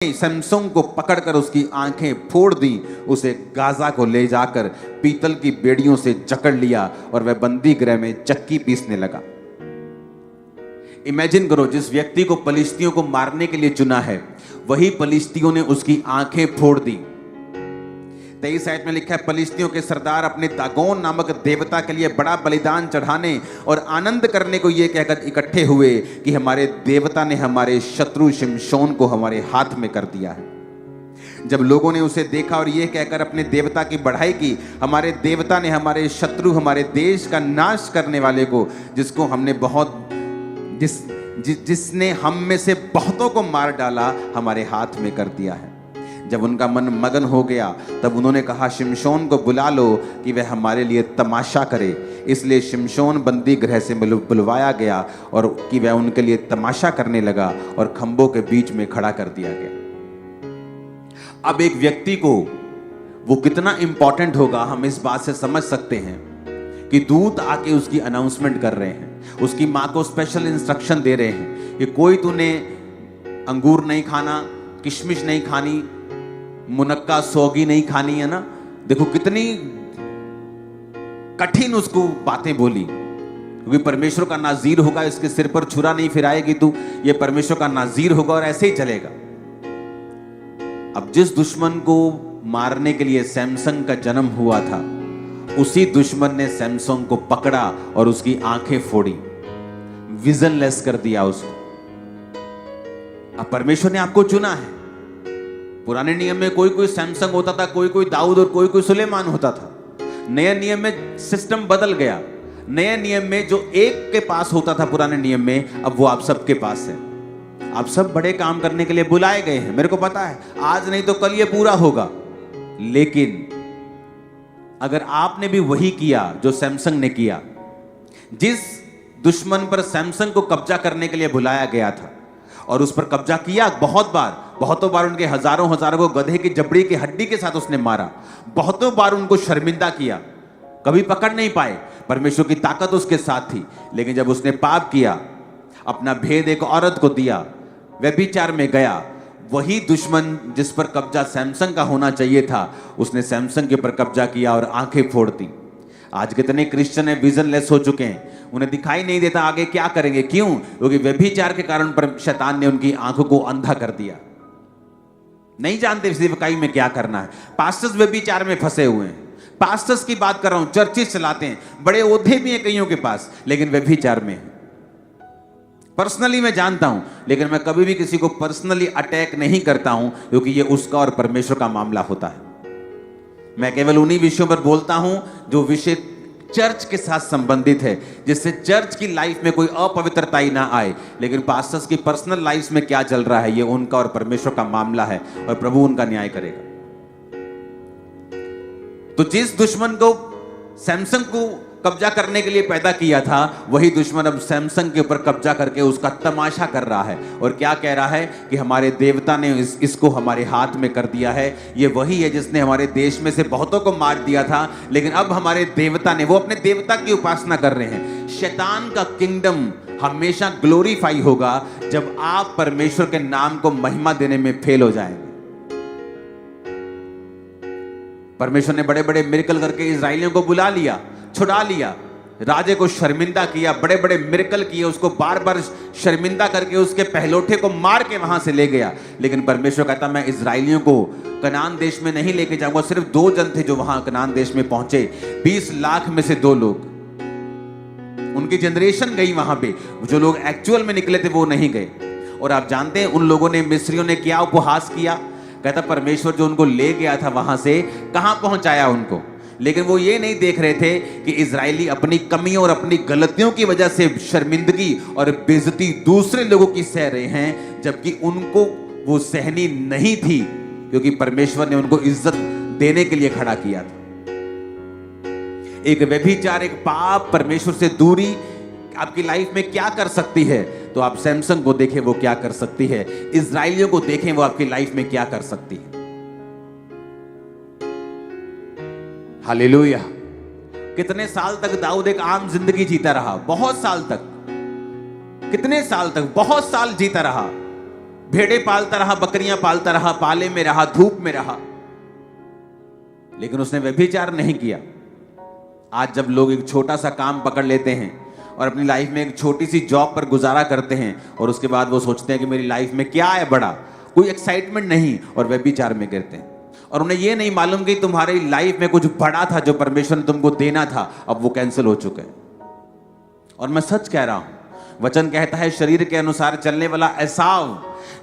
Samsung को पकड़कर उसकी आंखें फोड़ दी, उसे गाजा को ले जाकर पीतल की बेड़ियों से जकड़ लिया और वह बंदी गृह में चक्की पीसने लगा। इमेजिन करो, जिस व्यक्ति को पलिश्तियों को मारने के लिए चुना है, वही पलिश्तियों ने उसकी आंखें फोड़ दी। 23 आयत में लिखा है, पलिश्तियों के सरदार अपने दागोन नामक देवता के लिए बड़ा बलिदान चढ़ाने और आनंद करने को ये कहकर इकट्ठे हुए कि हमारे देवता ने हमारे शत्रु शिमशोन को हमारे हाथ में कर दिया है। जब लोगों ने उसे देखा और ये कहकर अपने देवता की बढ़ाई की, हमारे देवता ने हमारे शत्रु, हमारे देश का नाश करने वाले को, जिसको हमने जिसने हम में से बहुतों को मार डाला, हमारे हाथ में कर दिया है। जब उनका मन मगन हो गया, तब उन्होंने कहा, शिमशोन को बुला लो कि वह हमारे लिए तमाशा करे। इसलिए शिमशोन बंदी गृह से बुलवाया गया और कि वह उनके लिए तमाशा करने लगा और खंभों के बीच में खड़ा कर दिया गया। अब एक व्यक्ति को वो कितना इंपॉर्टेंट होगा, हम इस बात से समझ सकते हैं कि दूत आके उसकी अनाउंसमेंट कर रहे हैं, उसकी माँ को स्पेशल इंस्ट्रक्शन दे रहे हैं कि कोई तूने अंगूर नहीं खाना, किशमिश नहीं खानी, मुनक्का सौगी नहीं खानी, है ना। देखो कितनी कठिन उसको बातें बोली, क्योंकि परमेश्वर का नाज़ीर होगा, इसके सिर पर छुरा नहीं फिराएगी तू, ये परमेश्वर का नाज़ीर होगा और ऐसे ही चलेगा। अब जिस दुश्मन को मारने के लिए सैमसंग का जन्म हुआ था, उसी दुश्मन ने सैमसंग को पकड़ा और उसकी आंखें फोड़ी, विजनलेस कर दिया उसको। अब परमेश्वर ने आपको चुना है। पुराने नियम में कोई कोई सैमसंग होता था, कोई कोई दाऊद और कोई कोई सुलेमान होता था। नए नियम में सिस्टम बदल गया। नए नियम में जो एक के पास होता था पुराने नियम में, अब वो आप सबके पास है। आप सब बड़े काम करने के लिए बुलाए गए हैं, मेरे को पता है, आज नहीं तो कल ये पूरा होगा। लेकिन अगर आपने भी वही किया जो सैमसंग ने किया, जिस दुश्मन पर सैमसंग को कब्जा करने के लिए बुलाया गया था और उस पर कब्जा किया, बहुतों बार उनके हजारों को गधे की जबड़ी की हड्डी के साथ उसने मारा, बहुतों बार उनको शर्मिंदा किया, कभी पकड़ नहीं पाए। परमेश्वर की ताकत उसके साथ थी। लेकिन जब उसने पाप किया, अपना भेद एक औरत को दिया, व्यभिचार में गया, वही दुश्मन जिस पर कब्जा सैमसंग का होना चाहिए था, उसने सैमसंग के ऊपर कब्जा किया और आंखें फोड़ दी। आज कितने क्रिश्चियन है विजनलेस हो चुके हैं, उन्हें दिखाई नहीं देता आगे क्या करेंगे। क्यों? क्योंकि व्यभिचार के कारण पर शैतान ने उनकी आंखों को अंधा कर दिया। नहीं जानते सेवकाई में क्या करना है। पास्टर्स व्यभिचार में फंसे हुए हैं। पास्टर्स की बात कर रहा हूं, चर्चेस चलाते हैं, बड़े ओहदे भी हैं कईयों के पास, लेकिन व्यभिचार में है। पर्सनली मैं जानता हूं, लेकिन मैं कभी भी किसी को पर्सनली अटैक नहीं करता हूं, क्योंकि ये उसका और परमेश्वर का मामला होता है। मैं केवल उन्हीं विषयों पर बोलता हूं जो विषय चर्च के साथ संबंधित है, जिससे चर्च की लाइफ में कोई अपवित्रता ही ना आए। लेकिन पास्टर्स की पर्सनल लाइफ में क्या चल रहा है, ये उनका और परमेश्वर का मामला है और प्रभु उनका न्याय करेगा। तो जिस दुश्मन को सैमसंग को कब्जा करने के लिए पैदा किया था, वही दुश्मन अब सैमसंग के ऊपर कब्जा करके उसका तमाशा कर रहा है। और क्या कह रहा है कि हमारे देवता ने इसको हमारे हाथ में कर दिया है। ये वही है जिसने हमारे देश में से बहुतों को मार दिया था, लेकिन अब हमारे देवता ने, वो अपने देवता की उपासना कर रहे हैं। शैतान का किंगडम हमेशा ग्लोरीफाई होगा जब आप परमेश्वर के नाम को महिमा देने में फेल हो जाएंगे। परमेश्वर ने बड़े बड़े मिरेकल करके इजराइलियों को बुला लिया, छुड़ा लिया, राजे को शर्मिंदा किया, बड़े बड़े मिरेकल किए, उसको बार बार शर्मिंदा करके उसके पहलोठे को मार के वहां से ले गया। लेकिन परमेश्वर कहता, मैं इजराइलियों को कनान देश में नहीं लेके जाऊंगा। सिर्फ 2 जन थे जो वहां कनान देश में पहुंचे, 20 लाख में से 2 लोग, उनकी जनरेशन गई वहां पे। जो लोग एक्चुअल में निकले थे वो नहीं गए। और आप जानते हैं उन लोगों ने, मिस्रियों ने क्या उपहास किया। कहता परमेश्वर जो उनको ले गया था वहां से, कहां पहुंचाया उनको। लेकिन वो ये नहीं देख रहे थे कि इजरायली अपनी कमियों और अपनी गलतियों की वजह से शर्मिंदगी और बेइज्जती दूसरे लोगों की सह रहे हैं, जबकि उनको वो सहनी नहीं थी, क्योंकि परमेश्वर ने उनको इज्जत देने के लिए खड़ा किया था। एक व्यभिचार, एक पाप, परमेश्वर से दूरी आपकी लाइफ में क्या कर सकती है। तो आप सैमसंग को देखें वो क्या कर सकती है, इजराइलियों को देखें वो आपकी लाइफ में क्या कर सकती है। हालेलुया। कितने साल तक दाऊद एक आम जिंदगी जीता रहा, बहुत साल तक, कितने साल तक, बहुत साल जीता रहा। भेड़े पालता रहा, बकरियां पालता रहा, पाले में रहा, धूप में रहा, लेकिन उसने व्यभिचार नहीं किया। आज जब लोग एक छोटा सा काम पकड़ लेते हैं और अपनी लाइफ में एक छोटी सी जॉब पर गुजारा करते हैं और उसके बाद वो सोचते हैं कि मेरी लाइफ में क्या है बड़ा, कोई एक्साइटमेंट नहीं, और व्यभिचार में गिरते हैं। और उन्हें ये नहीं मालूम कि तुम्हारी लाइफ में कुछ बड़ा था जो परमेश्वर ने तुमको देना था, अब वो कैंसिल हो चुका है। और मैं सच कह रहा हूं, वचन कहता है शरीर के अनुसार चलने वाला एसाव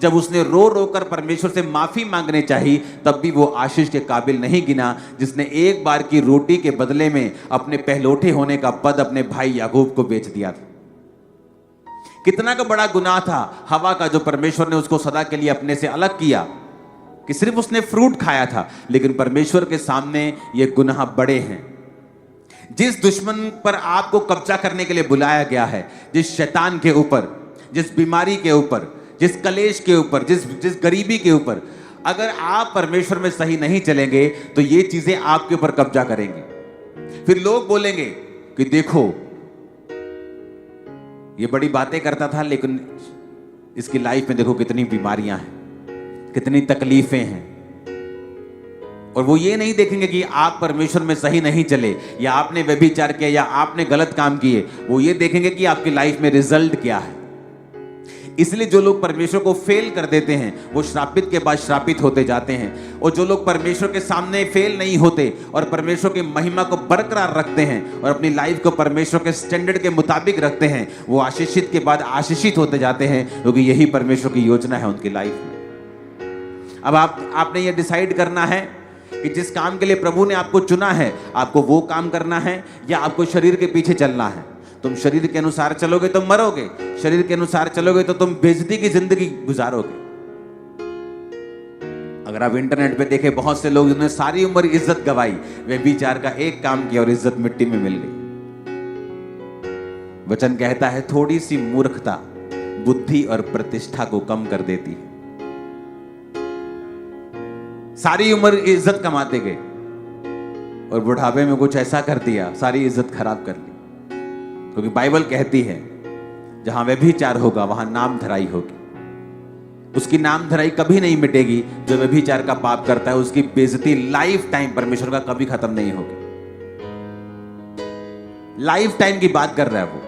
जब उसने रो रो कर परमेश्वर से माफी मांगने चाहिए, तब भी वो आशीष के काबिल नहीं गिना, जिसने एक बार की रोटी के बदले में अपने पहलौठे होने का पद अपने भाई याकूब को बेच दिया था। कितना का बड़ा गुनाह था हवा का, जो परमेश्वर ने उसको सदा के लिए अपने से अलग किया, कि सिर्फ उसने फ्रूट खाया था, लेकिन परमेश्वर के सामने ये गुनाह बड़े हैं। जिस दुश्मन पर आपको कब्जा करने के लिए बुलाया गया है, जिस शैतान के ऊपर, जिस बीमारी के ऊपर, जिस कलेश के ऊपर, जिस गरीबी के ऊपर, अगर आप परमेश्वर में सही नहीं चलेंगे तो ये चीजें आपके ऊपर कब्जा करेंगी। फिर लोग बोलेंगे कि देखो ये बड़ी बातें करता था, लेकिन इसकी लाइफ में देखो कितनी बीमारियां हैं, कितनी तकलीफें हैं। और वो ये नहीं देखेंगे कि आप परमेश्वर में सही नहीं चले, या आपने व्यभिचार किया, या आपने गलत काम किए। वो ये देखेंगे कि आपकी लाइफ में रिजल्ट क्या है। इसलिए जो लोग परमेश्वर को फेल कर देते हैं वो श्रापित के बाद श्रापित होते जाते हैं, और जो लोग परमेश्वर के सामने फेल नहीं होते और परमेश्वर की महिमा को बरकरार रखते हैं और अपनी लाइफ को परमेश्वर के स्टैंडर्ड के मुताबिक रखते हैं, वो आशीषित के बाद आशीषित होते जाते हैं, क्योंकि यही परमेश्वर की योजना है उनकी लाइफ में। अब आपने ये डिसाइड करना है कि जिस काम के लिए प्रभु ने आपको चुना है, आपको वो काम करना है या आपको शरीर के पीछे चलना है। तुम शरीर के अनुसार चलोगे तो मरोगे, शरीर के अनुसार चलोगे तो तुम बेइज्जती की जिंदगी गुजारोगे। अगर आप इंटरनेट पे देखें, बहुत से लोग जिन्होंने सारी उम्र इज्जत गवाई, वे विचार का एक काम किया और इज्जत मिट्टी में मिल गई। वचन कहता है थोड़ी सी मूर्खता बुद्धि और प्रतिष्ठा को कम कर देती है। सारी उम्र इज्जत कमाते गए और बुढ़ापे में कुछ ऐसा कर दिया, सारी इज्जत खराब कर ली। क्योंकि बाइबल कहती है जहां व्यभिचार होगा वहां नाम धराई होगी। उसकी नाम धराई कभी नहीं मिटेगी। जो व्यभिचार का पाप करता है उसकी बेइज्जती लाइफ टाइम परमेश्वर का कभी खत्म नहीं होगी। लाइफ टाइम की बात कर रहा है वो।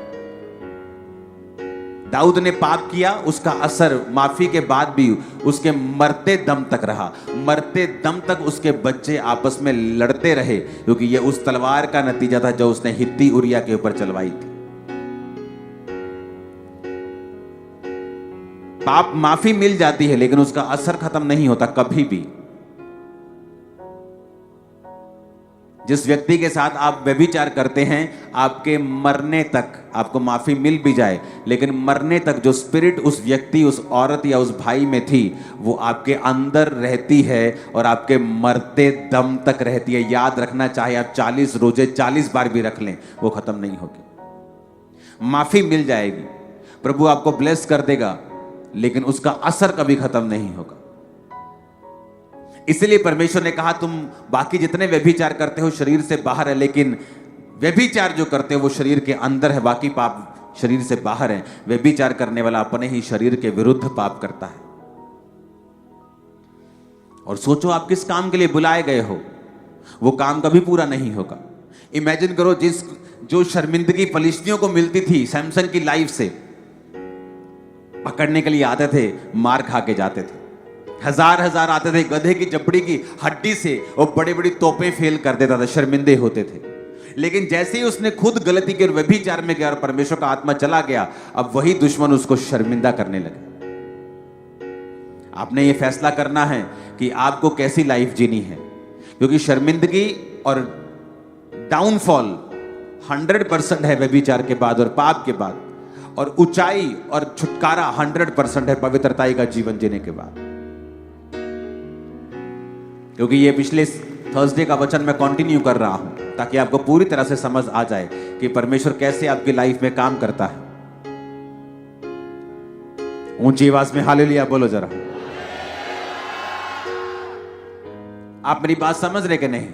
दाऊद ने पाप किया, उसका असर माफी के बाद भी उसके मरते दम तक रहा। मरते दम तक उसके बच्चे आपस में लड़ते रहे, क्योंकि यह उस तलवार का नतीजा था जो उसने हित्ती उरिया के ऊपर चलवाई थी। पाप माफी मिल जाती है लेकिन उसका असर खत्म नहीं होता कभी भी। जिस व्यक्ति के साथ आप व्यभिचार करते हैं, आपके मरने तक आपको माफी मिल भी जाए, लेकिन मरने तक जो स्पिरिट उस व्यक्ति, उस औरत या उस भाई में थी, वो आपके अंदर रहती है और आपके मरते दम तक रहती है। याद रखना, चाहे आप 40 रोजे 40 बार भी रख लें, वो खत्म नहीं होगी। माफी मिल जाएगी, प्रभु आपको ब्लेस कर देगा, लेकिन उसका असर कभी खत्म नहीं होगा। इसलिए परमेश्वर ने कहा तुम बाकी जितने व्यभिचार करते हो शरीर से बाहर है, लेकिन व्यभिचार जो करते हो वो शरीर के अंदर है, बाकी पाप शरीर से बाहर है। व्यभिचार करने वाला अपने ही शरीर के विरुद्ध पाप करता है। और सोचो आप किस काम के लिए बुलाए गए हो, वो काम कभी पूरा नहीं होगा। इमेजिन करो जो शर्मिंदगी फलिस्तियों को मिलती थी सैमसन की लाइफ से, पकड़ने के लिए आते थे, मार खा के जाते थे। हजार हजार आते थे, गधे की जबड़ी की हड्डी से वो बड़ी बड़ी तोपें फेल कर देता था, शर्मिंदे होते थे। लेकिन जैसे ही उसने खुद गलती की और व्यभिचार में गया और परमेश्वर का आत्मा चला गया, अब वही दुश्मन उसको शर्मिंदा करने लगे। आपने ये फैसला करना है कि आपको कैसी लाइफ जीनी है, क्योंकि शर्मिंदगी और डाउनफॉल 100% है व्यभिचार के बाद और पाप के बाद, और ऊंचाई और छुटकारा 100% है पवित्रताई का जीवन जीने के बाद। क्योंकि ये पिछले थर्सडे का वचन मैं कंटिन्यू कर रहा हूं ताकि आपको पूरी तरह से समझ आ जाए कि परमेश्वर कैसे आपकी लाइफ में काम करता है। ऊंची आवाज में हालेलुया बोलो जरा। आप मेरी बात समझ रहे कि नहीं?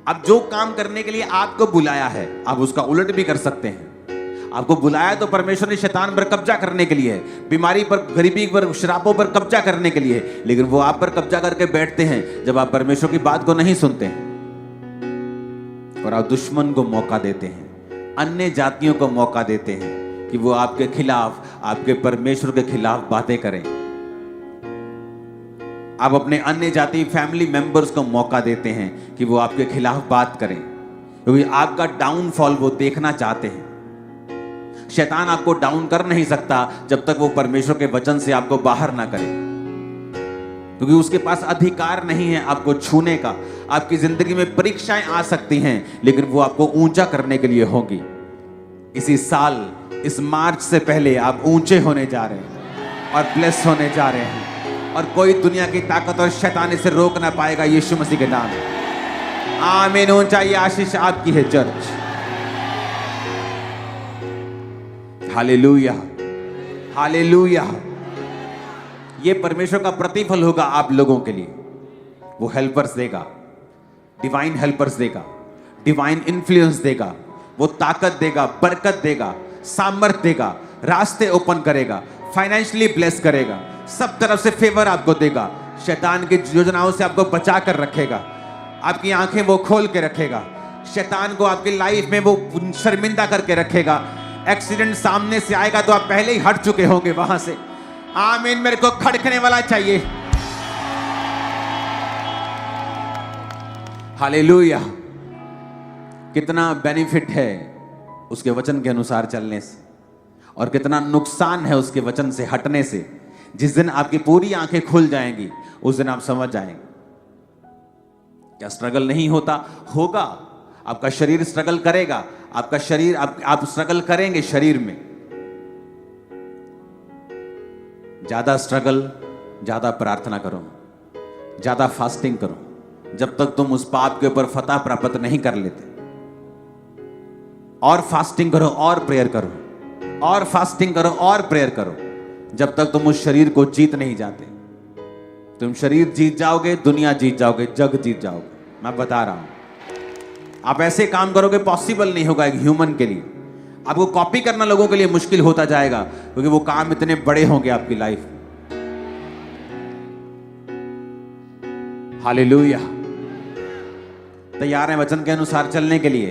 अब जो काम करने के लिए आपको बुलाया है, आप उसका उलट भी कर सकते हैं। आपको बुलाया तो परमेश्वर ने शैतान पर कब्जा करने के लिए है, बीमारी पर, गरीबी पर, शराबों पर कब्जा करने के लिए है, लेकिन वो आप पर कब्जा करके बैठते हैं जब आप परमेश्वर की बात को नहीं सुनते हैं और आप दुश्मन को मौका देते हैं, अन्य जातियों को मौका देते हैं कि वो आपके खिलाफ, आपके परमेश्वर के खिलाफ बातें करें। आप अपने अन्य जाति फैमिली मेंबर्स को मौका देते हैं कि वो आपके खिलाफ बात करें, क्योंकि आपका डाउनफॉल वो देखना चाहते हैं। शैतान आपको डाउन कर नहीं सकता जब तक वो परमेश्वर के वचन से आपको बाहर ना करे, क्योंकि उसके पास अधिकार नहीं है आपको छूने का। आपकी जिंदगी में परीक्षाएं आ सकती हैं, लेकिन वो आपको ऊंचा करने के लिए होगी। इसी साल, इस मार्च से पहले आप ऊंचे होने जा रहे हैं और ब्लेस होने जा रहे हैं, और कोई दुनिया की ताकत और शैतान इसे रोक ना पाएगा, यीशु मसीह के नाम में। आमीन। ऊंचा ये आशीष आपकी है चर्च। Hallelujah, hallelujah. ये परमेश्वर का प्रतिफल होगा आप लोगों के लिए। वो हेल्पर्स देगा, डिवाइन हेल्पर्स देगा, डिवाइन इन्फ्लुएंस देगा, वो ताकत देगा, बरकत देगा, सामर्थ देगा, रास्ते ओपन करेगा, फाइनेंशियली ब्लेस करेगा, सब तरफ से फेवर आपको देगा, शैतान की योजनाओं से आपको बचा कर रखेगा, आपकी आंखें वो खोल के रखेगा, शैतान को आपकी लाइफ में वो शर्मिंदा करके रखेगा। एक्सीडेंट सामने से आएगा तो आप पहले ही हट चुके होंगे वहां से। आमीन। मेरे को खड़कने वाला चाहिए। हालेलुया। कितना बेनिफिट है उसके वचन के अनुसार चलने से, और कितना नुकसान है उसके वचन से हटने से। जिस दिन आपकी पूरी आंखें खुल जाएंगी, उस दिन आप समझ जाएंगे क्या स्ट्रगल नहीं होता, होगा। आपका शरीर स्ट्रगल करेगा, आपका शरीर, आप स्ट्रगल करेंगे शरीर में। ज्यादा स्ट्रगल, ज्यादा प्रार्थना करो, ज्यादा फास्टिंग करो, जब तक तुम उस पाप के ऊपर फतह प्राप्त नहीं कर लेते। और फास्टिंग करो और प्रेयर करो, और फास्टिंग करो और प्रेयर करो, जब तक तुम उस शरीर को जीत नहीं जाते। तुम शरीर जीत जाओगे, दुनिया जीत जाओगे, जग जीत जाओगे। मैं बता रहा हूं, आप ऐसे काम करोगे, पॉसिबल नहीं होगा एक ह्यूमन के लिए। आपको कॉपी करना लोगों के लिए मुश्किल होता जाएगा, क्योंकि वो काम इतने बड़े होंगे आपकी लाइफ में। हालेलुया। तैयार हैं वचन के अनुसार चलने के लिए?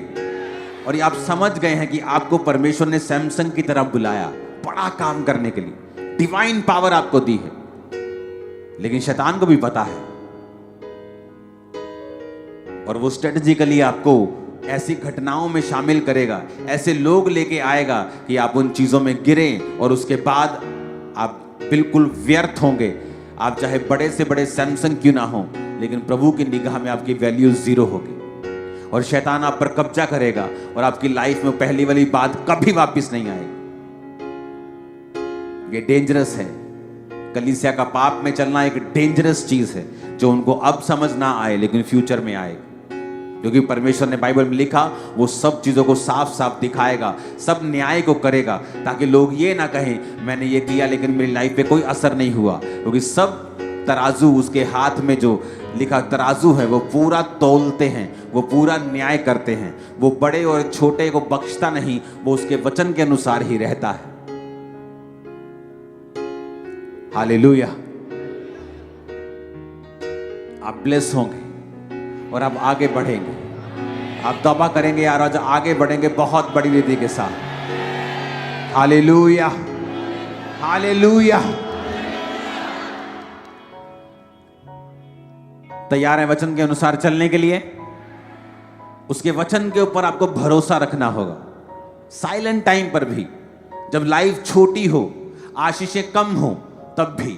और ये आप समझ गए हैं कि आपको परमेश्वर ने सैमसन की तरह बुलाया बड़ा काम करने के लिए, डिवाइन पावर आपको दी है। लेकिन शैतान को भी पता है, और वो स्ट्रेटेजिकली आपको ऐसी घटनाओं में शामिल करेगा, ऐसे लोग लेके आएगा कि आप उन चीजों में गिरें, और उसके बाद आप बिल्कुल व्यर्थ होंगे। आप चाहे बड़े से बड़े सैमसन क्यों ना हो, लेकिन प्रभु की निगाह में आपकी वैल्यू जीरो होगी, और शैतान आप पर कब्जा करेगा, और आपकी लाइफ में पहली वाली बात कभी वापस नहीं आएगी। ये डेंजरस है। कलीसिया का पाप में चलना एक डेंजरस चीज है, जो उनको अब समझ ना आए, लेकिन फ्यूचर में आएगी। क्योंकि परमेश्वर ने बाइबल में लिखा, वो सब चीजों को साफ साफ दिखाएगा, सब न्याय को करेगा, ताकि लोग ये ना कहें मैंने ये किया लेकिन मेरी लाइफ पे कोई असर नहीं हुआ। क्योंकि सब तराजू उसके हाथ में जो लिखा तराजू है, वो पूरा तौलते हैं, वो पूरा न्याय करते हैं। वो बड़े और छोटे को बख्शता नहीं, वो उसके वचन के अनुसार ही रहता है। हालेलुया। आप ब्लेस होंगे और आप आगे बढ़ेंगे। आप तौबा करेंगे यार, आज आगे बढ़ेंगे बहुत बड़ी विधि के साथ। Hallelujah, hallelujah. तैयार है वचन के अनुसार चलने के लिए? उसके वचन के ऊपर आपको भरोसा रखना होगा। साइलेंट टाइम पर भी, जब लाइफ छोटी हो, आशीषें कम हो, तब भी।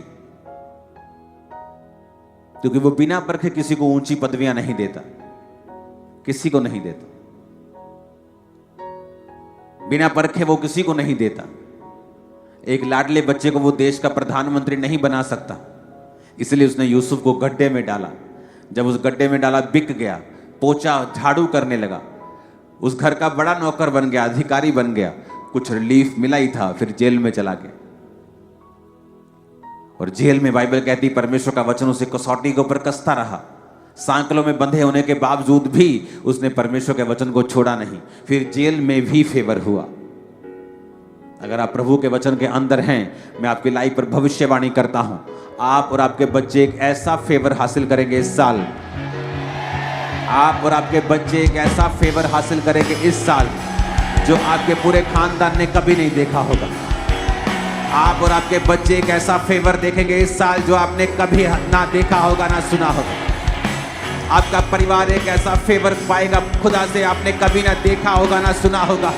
क्योंकि वो बिना परखे किसी को ऊंची पदवियां नहीं देता, किसी को नहीं देता। बिना परखे वो किसी को नहीं देता। एक लाडले बच्चे को वो देश का प्रधानमंत्री नहीं बना सकता, इसलिए उसने यूसुफ को गड्ढे में डाला। जब उस गड्ढे में डाला, बिक गया, पोछा झाड़ू करने लगा, उस घर का बड़ा नौकर बन गया, अधिकारी बन गया। कुछ रिलीफ मिला ही था, फिर जेल में चला गया। और जेल में बाइबल कहती परमेश्वर का वचन उसे कसौटी के ऊपर कसता रहा। सांकलों में बंधे होने के बावजूद भी उसने परमेश्वर के वचन को छोड़ा नहीं। फिर जेल में भी फेवर हुआ। अगर आप प्रभु के वचन के अंदर हैं, मैं आपकी लाइफ पर भविष्यवाणी करता हूं, आप और आपके बच्चे एक ऐसा फेवर हासिल करेंगे इस साल। आप और आपके बच्चे एक ऐसा फेवर हासिल करेंगे इस साल जो आपके पूरे खानदान ने कभी नहीं देखा होगा। आप और आपके बच्चे एक ऐसा फेवर देखेंगे इस साल जो आपने कभी ना देखा होगा, ना सुना होगा। आपका परिवार एक ऐसा फेवर पाएगा खुदा से आपने कभी ना देखा होगा, ना सुना होगा।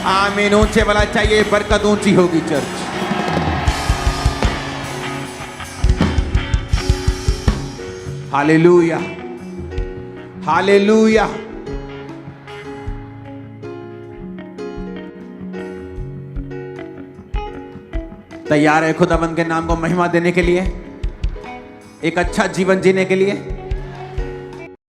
आमीन। ऊंचे वाला चाहिए, बरकत ऊंची होगी चर्च। Hallelujah, hallelujah. तैयार है खुदाबंद के नाम को महिमा देने के लिए, एक अच्छा जीवन जीने के लिए?